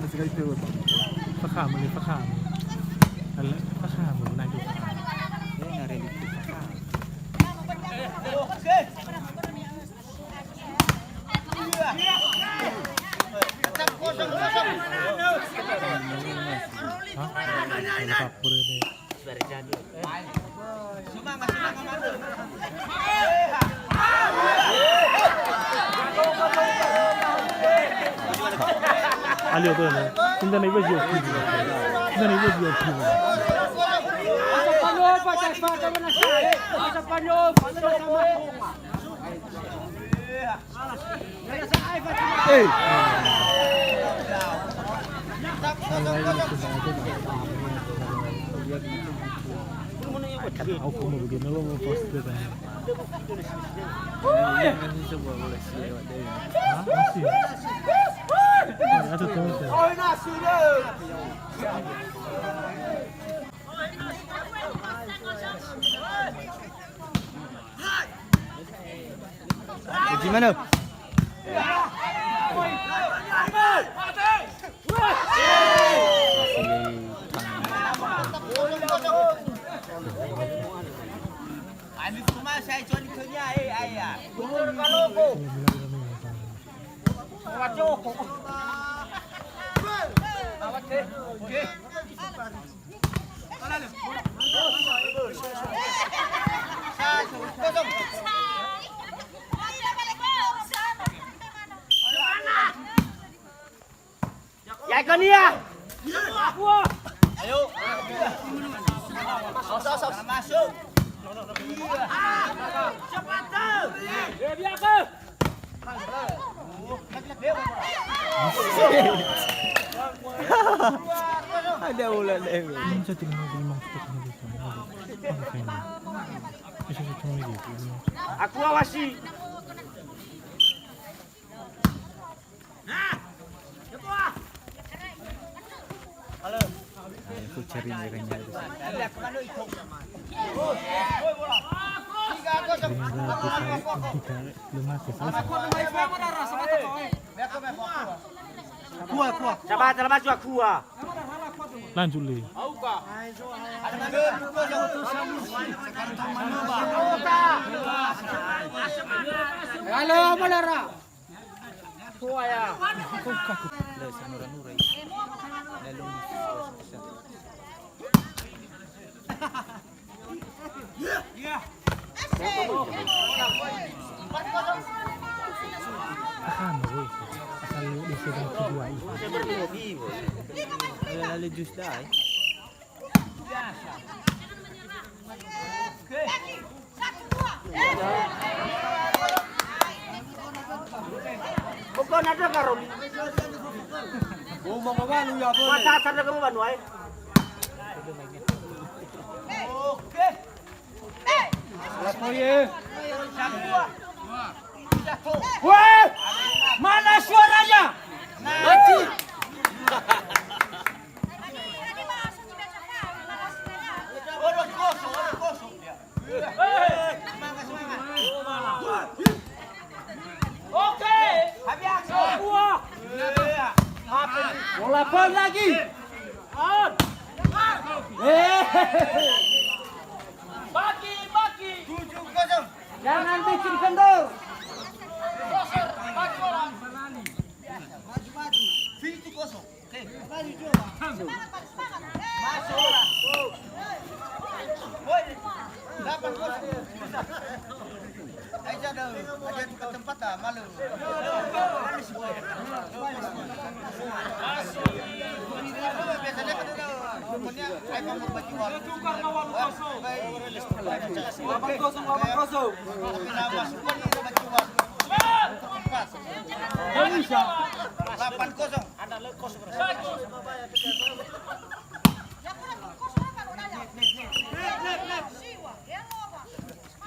sekali itu. Fakam ni fakam. Alah fakam nak tu. Dia ngari itu fakam. Hah? Kapur ni. Ali tu ni. Kita ni baju apa? Kita ni baju apa? Panyo pa sa fata mo na siya. Sa panyo, panyo sa mga. Eh. Aku mau begini lo mau post tu kan? Ini semua boleh lewat dia. Masih. Ada tu. Oh nasi dia. Gimana? Ani cuma saya jual kerja ayah. Wajo. Okey. Ya kau ni ya. Ayo. Masuk. Cepat tu. Biar ke. Ada ulat dia. Ini saya tinggal di rumah kita ni. Ini cuma lagi. Aku awasi. Halo. Aku cari mereka. Lihat ke mana itu? Kuah. Sabar, selamat juga kuah. Lanjut le. Halo, malara. Kuah ya. Dah sanura-nura. Lalu. Akan boleh. Asal di sedang kedua ini. Lalu jus dah. Bukan ada karun. Ngomong apa lu ya, Bro? Masa sana kamu banuai. Oke. Apa ye? Weh, mana suaranya? Mati. Orang kosong dia. Semangat. Oke, habis aku. Buah. Bola pon lagi. On. Bagi. 7-0. Jangan bikin kendor. Bagi bola. Maju. 7-0. Oke. Maju coba. Masuk bola. Woi. 8-0. Aja dah. Aja tukar tempat dah malu. Biasanya kan ada temennya kayak mau berjual. Tukar mawar kosong. 8-0. Tapi nama semua ni berjual. Empat. Indonesia. 8-0. Ada le kosong.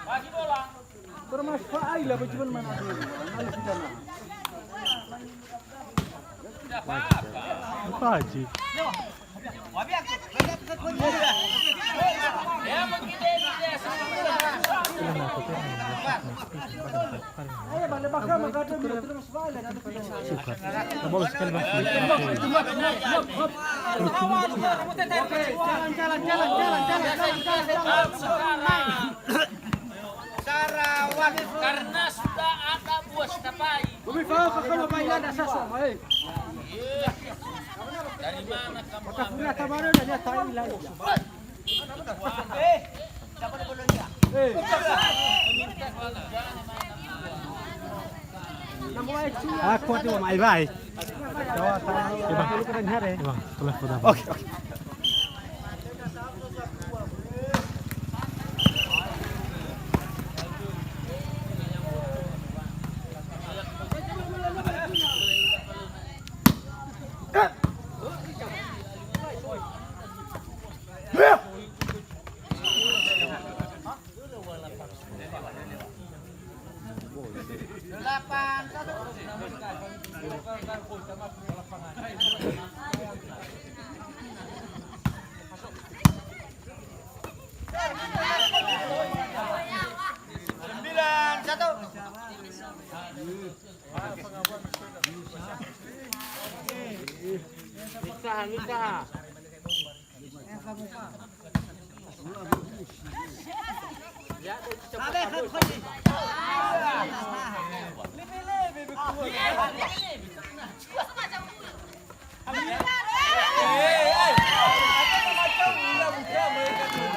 Bagi bola. Bermanfaat lah bagaimana mana tu. Malu kita nak. Apa haji? Wabi aku. Ya begini dia. Kenapa tu? Suka. Bagus sekali bang. Sarawak Karena sudah ada bos kapai. Dari mana kamu ambil? dapat bolanya. Aku tu mai bai. Bang, telah pada bang. Okey. Bisa.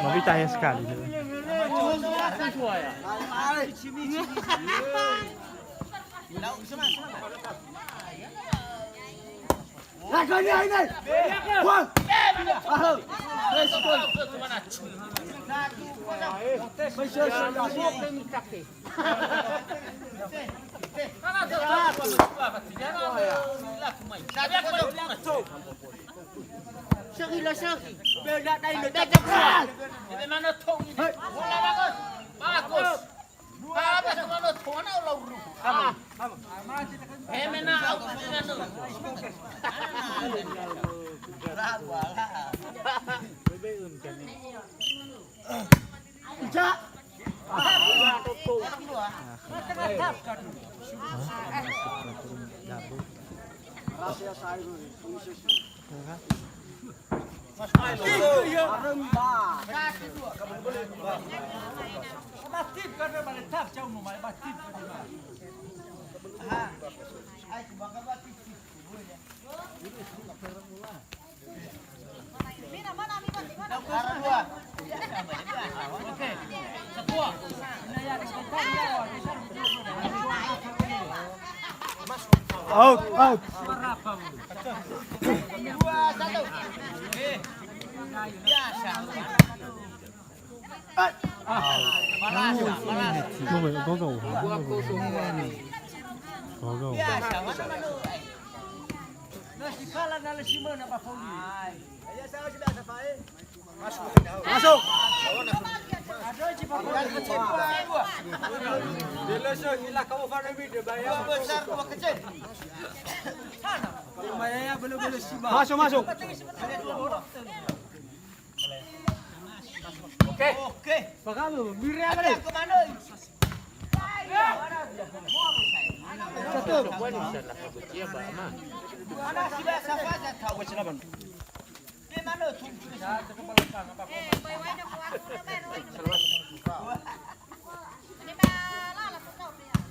Lebih cahaya sekali. Out. Go. Masuk. Masuk. Oke. Bagaimana? Biri apa nih? Kemana? Mana sudah sahaja tahu celaban. Di mana tu?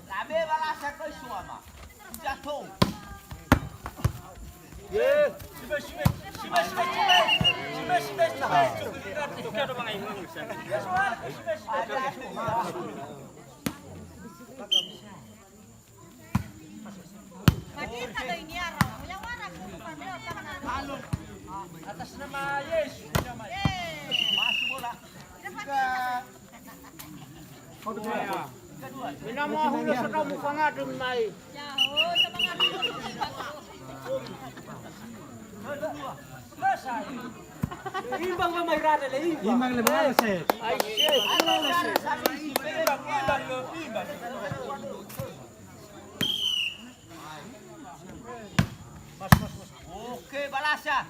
Labe bala sakoi suama. Jatuh. Ye, sibe. Atas nama Yesus. Masuk bola. Minamo hulo sa kamu pangadun mai. Imbang ba may rada le? Imbang le bola se. Ay, shit. Imbang. Mas. Oke, balasa.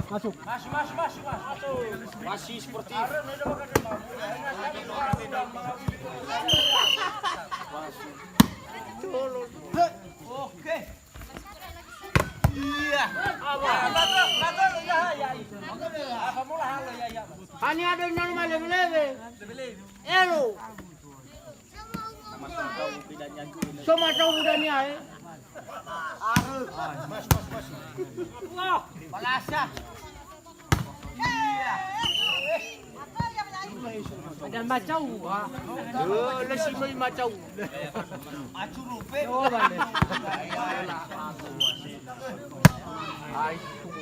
Masuk. Masih seperti oke. Iya. Hani ada normal lebe. Elo. Semua tahu budanya Mas. Wah, balasa. Iya. Ada macau. Lesi mai macau. Acu rupe. Oh, balik.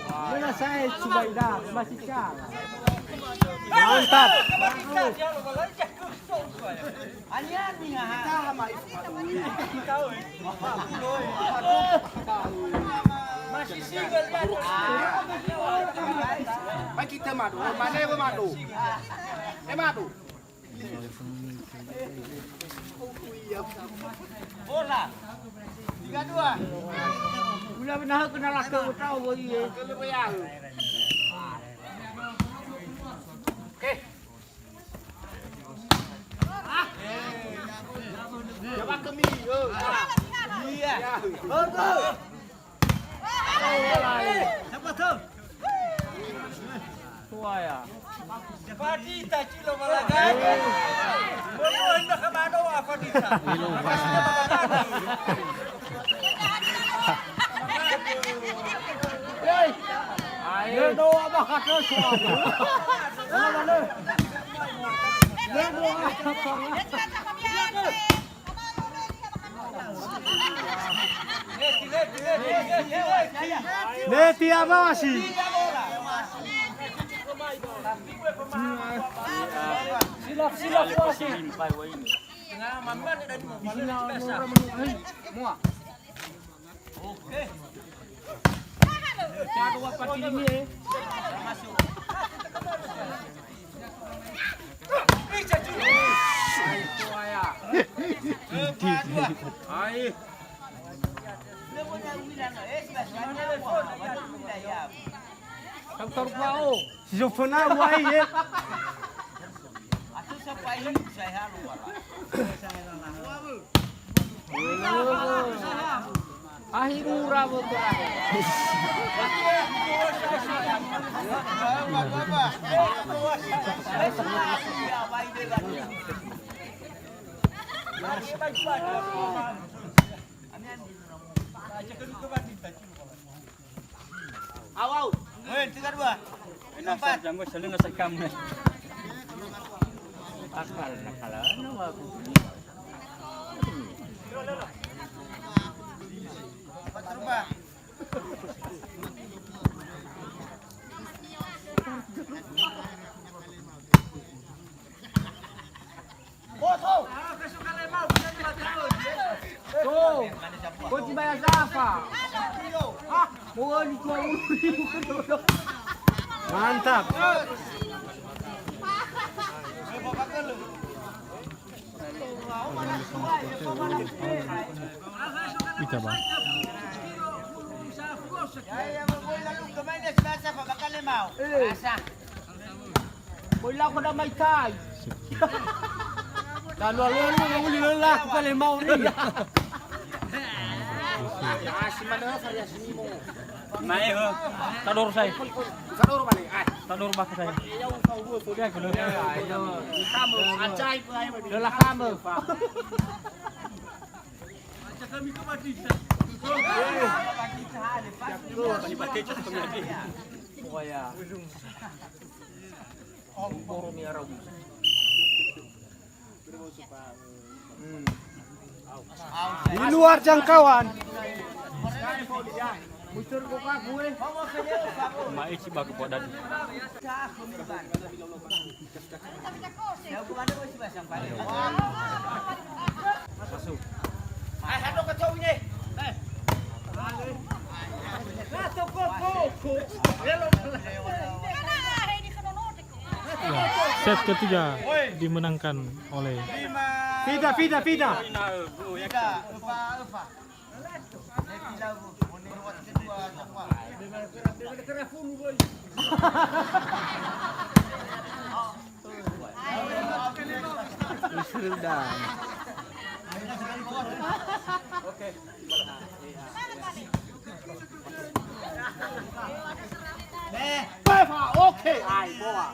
Mana saya Subaida masih kalah. Mantap. Masih single kan? Baik kita madu, mana madu? Madu. Bola. 3-2. Benar-benar kena laka tahu boleh. Oke. Coba kami. Iya. Betul. Siapa tuh? Tua ya. Fadita cilo malagan. Beruan na kamano wa Fadita. Hey. Ayo doa apa kata suara. Mana? Neti apa masih? Silap puasa. Oke. Jago apa ini? Kantor pao. Si Sofona buai ye. Ato sa pahin saya lupa. Akhir murah betul. Awal. 3-2. Empat. Jangan selalu nasi kamu. Akal nama aku. Berubah. Foto. Tuh, kau bayar apa? Ah, mau dijual dulu. Mantap. Ika ba? Ya, magoy lalu kamay na sa pa bakal limaw. Asa. Wala ko na may tay. Lalu-lalu mo uli lelah ko pala mau ni. Si mana saya sini mo. Mai ho. Tador saya. Sador balik. Tador bak saya. Dia gelo. Ayo. Kamu acai pa ay. Lelah kamu. Kami ko mati. Pokoknya. Oh, boro mi araw. Di luar jangkauan. Muncul ko ka gue. Mai si bago po dadi. Ya bukan ada masih basang balik. Masuk. Ay, hado ka chow ni. Set ketiga dimenangkan oleh Fida. Eva. Sudah. Oke, ay, bawa.